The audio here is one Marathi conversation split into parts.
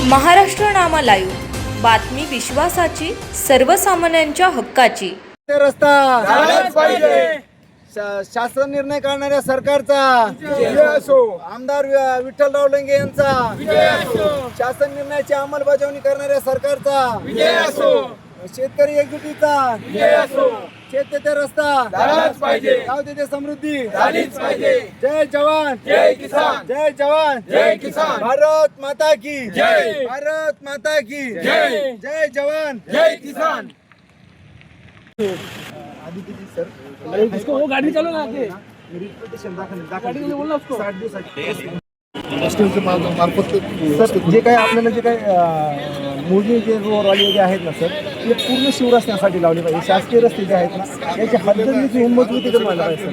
महाराष्ट्र नामा लाईव्ह, बातमी विश्वासाची, सर्वसामान्यांच्या हक्काची. रस्ता झालाच पाहिजे. शासन निर्णय करणाऱ्या सरकारचा विजय असो. आमदार विठ्ठलराव लंगे यांचा विजय असो. शासन निर्णयाची अंमलबजावणी करणाऱ्या सरकारचा विजय असो. शेतकरी एकजुटीचा विजय असो. शेतकरी रस्ता झालाच पाहिजे. गाव तिथे समृद्धी झालीच पाहिजे. जय जवान जय किसान. जय जवान जय किसान. भारत माता की जय. भारत माता की जय. जय जवान जय किसान. इसको वो गाड़ी चलो ना आगे गाडी बोलला उसको 60 दिवसाची मार्फत जे काही आपल्याला जे काही मोजणी जे रोडवाले जे आहेत ना सर, ते पूर्ण शिवरस्त्यासाठी लावले पाहिजे. शासकीय रस्ते जे आहेत ना याची हद्दीची मजबूती करून व्हायला पाहिजे.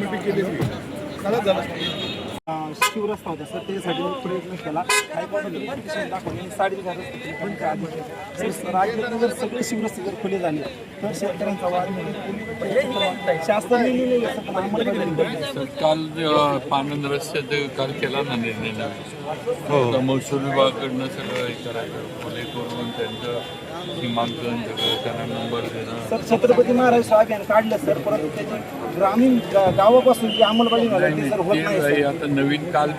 शिवरस्ता होता सर, त्याच्यासाठी प्रयत्न केला. हायकोर्टाने दाखवले 60 रस्ते राज्यातून जर सगळे शिवरस्ते जर खुले झाले तर शेतकऱ्यांचा वाद शासनाने काल पानंद रस्त्याचं काल केला ना निर्णय नवीन, महसूल विभागाकडनं सगळं हे करायचं, खुले करून त्यांचं सीमांकन सगळं त्यांना नंबर देणं. सर, छत्रपती महाराज अभियान काढलं सर, परंतु त्याची ग्रामीण गावापासून जी अंमलबजावणी झाली ते सर होत नाही. आता नवीन काल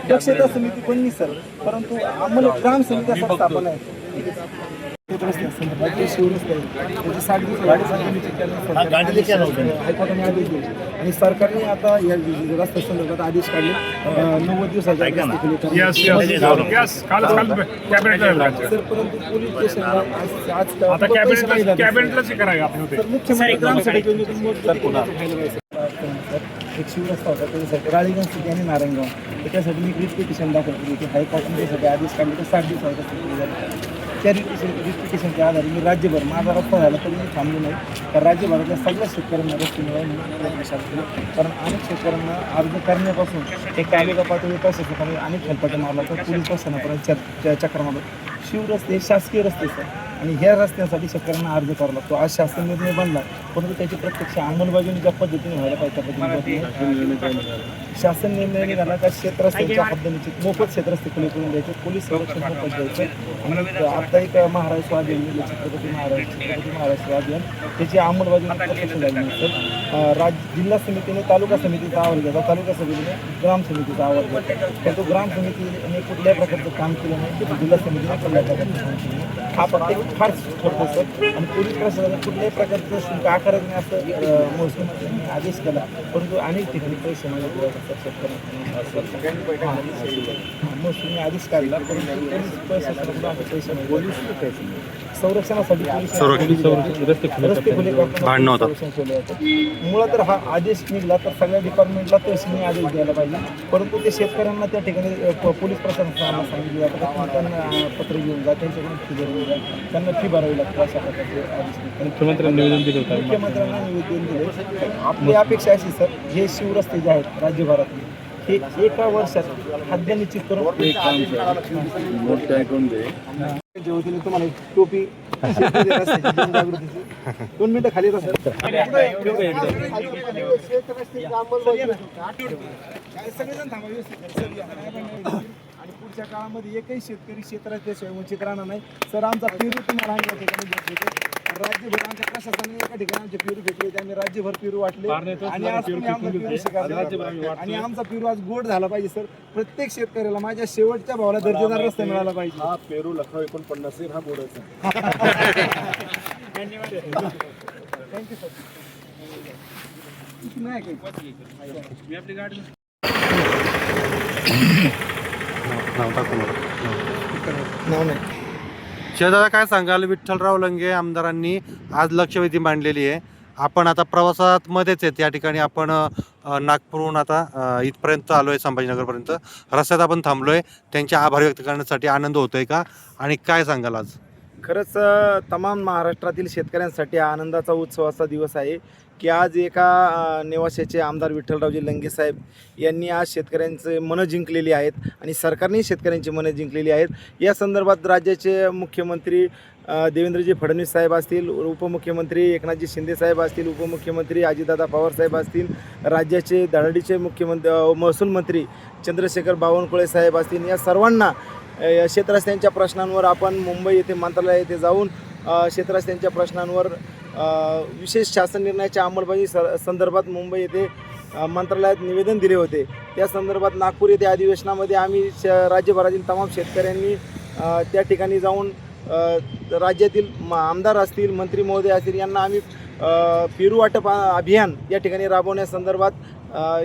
दक्षता समिती बनली सर, परंतु अंमल ग्राम समिती स्थापन आहे. हायकोर्टाने आदेश दिले आणि सरकारने आता या रस्त्या संदर्भात आदेश काढले. 90 दिवसाच्या सर, परंतु पोलीस स्टेशनला मुख्यमंत्री ग्रामसभेतून एक शिवरस्ता होता त्याच्यासाठी राळीगंज सिटी आणि नारायणगाव, त्याच्यासाठी मी रिट पिटिशन दाखल केली की हायकोर्टाने त्यासाठी आदेश काढले तर 60 दिवसाचा. त्या रिपिटिशनच्या आधारे मी राज्यभर माझा रस्ता झाला तरी मी थांबलो नाही, तर राज्यभरातल्या सगळ्या शेतकऱ्यांना रस्ते मिळावे म्हणून केले. कारण अनेक शेतकऱ्यांना अर्ज करण्यापासून एक तालुका पातळी प्रशासनाने अनेक हेल्पाटे मारला तर पोलीस प्रशासनापर्यंत चक्र मारला. शिवरस्ते शासकीय रस्ते सर, आणि ह्या रस्त्यांसाठी शेतकऱ्यांना अर्ज करावा लागतो. आज शासन निर्णय बनला, परंतु त्याची प्रत्यक्ष अंमलबजावणी ज्या पद्धतीने व्हायला पाहिजे त्या पद्धतीने शासन निर्णय निघाला का क्षेत्ररस्त्यांच्या हद्दीचे मोफत क्षेत्ररस्ते खुले करून द्यायचे, पोलीस संरक्षण मोफत द्यायचं. आणि आता एक महाराष्ट्र अभियान छत्रपती महाराष्ट्र अभियान त्याची अंमलबजावणी प्रत्यक्ष झाली तर जिल्हा समितीने तालुका समितीचा आवाज घ्यायचा, तालुका समितीने ग्राम समितीचा आवाज घ्यायचा. परंतु ग्राम समितीने कुठल्याही प्रकारचं काम केलं नाही, जिल्हा समितीने कुठल्याही प्रकारचं काम केलं नाही. हा प्रत्येक फार ठरतो सर. आणि पोलीस प्रशासनाने कुठल्याही प्रकारचं शुल्क आकारत नाही असं महसूल आदेश केला, परंतु अनेक ठिकाणी पैसे मागितले महसूलने आदेश काढला, परंतु पोलीस प्रशासनाकडून असं पैसे मागितले. संरक्षणासाठी रस्ते खुले भांडण होतं. मुळात तर हा आदेश निघाला तर सगळ्या डिपार्टमेंटला तहसीलने आदेश द्यायला पाहिजे, परंतु ते शेतकऱ्यांना त्या ठिकाणी पोलीस प्रशासनाला सांगितलं जातं की त्यांना पत्र घेऊन जा, त्यांच्याकडून फी भरून जा, त्यांना फी भरावी लागते. अशा प्रकारचे आदेश मुख्यमंत्र्यांना निवेदन दिले. आपली अपेक्षा अशी सर, हे शिवरस्ते जे आहेत राज्यभरातले हे एका वर्षात हद्द निश्चित करून तुम्हाला टोपी 2 मिनिटं खाली सगळेजण थांबा व्यवस्थित. आणि पुढच्या काळामध्ये एकही शेतकरी क्षेत्राशिवाय वंचित राहणार नाही सर. आमचा पेरू तुम्हाला आम्ही या ठिकाणी भेट देतो. राज्यभर आमच्या प्रशासनाने एका ठिकाणी आमचे पेरू भेटले, आम्ही राज्यभर पेरू वाटले आणि आज तुम्ही आमचा पेरू शिकायला आणि आमचा पेरू आज गोड झाला पाहिजे सर. प्रत्येक शेतकऱ्याला माझ्या शेवटच्या भावाला दर्जेदार रस्ता मिळाला पाहिजे. हा पेरू लखनौ 49 हा गोडाचा. Thank you sir. नाही मी आपली गाडी नाव नाही. शेजारा काय सांगाल, विठ्ठलराव लंगे आमदारांनी आज लक्षवेधी मांडलेली आहे. आपण आता प्रवासात मध्येच आहेत, या ठिकाणी आपण नागपूरहून आता इथपर्यंत आलो आहे, संभाजीनगरपर्यंत. रस्त्यात आपण थांबलो आहे, त्यांचे आभार व्यक्त करण्यासाठी. आनंद होतोय का आणि काय सांगाल आज? खरंच तमाम महाराष्ट्रातील शेतकऱ्यांसाठी आनंदाचा उत्सवाचा दिवस आहे की आज एका निवासाचे आमदार विठ्ठलरावजी लंगे साहेब यांनी आज शेतकऱ्यांचे मनं जिंकलेली आहेत आणि सरकारने शेतकऱ्यांची मनं जिंकलेली आहेत. या संदर्भात राज्याचे मुख्यमंत्री देवेंद्रजी फडणवीस साहेब असतील, उपमुख्यमंत्री एकनाथजी शिंदे साहेब असतील, उपमुख्यमंत्री अजितदादा पवार साहेब असतील, राज्याचे धडाडीचे मुख्यमंत्री महसूल मंत्री चंद्रशेखर बावनकुळे साहेब असतील, या सर्वांना शेतरस्त्यांच्या प्रश्नांवर आपण मुंबई येथे मंत्रालय येथे जाऊन शेतरस्त्यांच्या प्रश्नांवर विशेष शासन निर्णयाच्या अंमलबजावणी संदर्भात मुंबई येथे मंत्रालयात निवेदन दिले होते. त्या संदर्भात नागपूर येथे अधिवेशनामध्ये आम्ही राज्यभरातील तमाम शेतकऱ्यांनी त्या ठिकाणी जाऊन राज्यातील आमदार असतील, मंत्री महोदय असतील यांना आम्ही पेरू वाटप अभियान या ठिकाणी राबवण्यासंदर्भात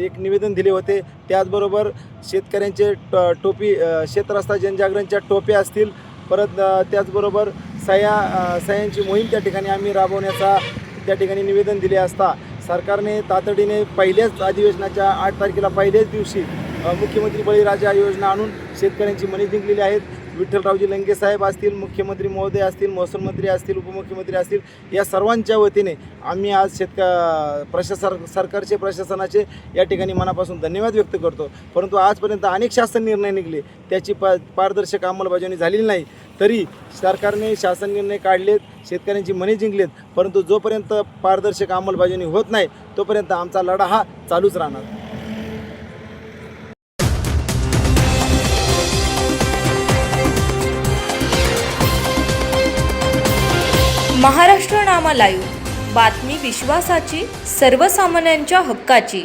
एक निवेदन दिले होते. त्याचबरोबर शेतकऱ्यांचे टोपी शेतरस्ता जनजागरणच्या टोप्या असतील, परत त्याचबरोबर सह्यांची मोहीम त्या ठिकाणी आम्ही राबवण्याचा त्या ठिकाणी निवेदन दिले असता सरकारने तातडीने पहिल्याच अधिवेशनाच्या 8 तारखेला पहिल्याच दिवशी मुख्यमंत्री बळीराजा योजना आणून शेतकऱ्यांची मने जिंकलेली आहेत. विठ्ठलरावजी लंगे साहेब असतील, मुख्यमंत्री महोदय असतील, महसूल मंत्री असतील, उपमुख्यमंत्री असतील, या सर्वांच्या वतीने आम्ही आज सरकारचे प्रशासनाचे या ठिकाणी मनापासून धन्यवाद व्यक्त करतो. परंतु आजपर्यंत अनेक शासन निर्णय निघाले, त्याची पारदर्शक अंमलबजावणी झालेली नाही. तरी सरकारने शासन निर्णय काढलेत, शेतकऱ्यांची मने जिंकलेत, परंतु जोपर्यंत पारदर्शक अंमलबजावणी होत नाही तोपर्यंत आमचा लढा हा चालूच राहणार. महाराष्ट्र नामा लाईव्ह, बातमी विश्वासाची, सर्वसामान्यांच्या हक्काची.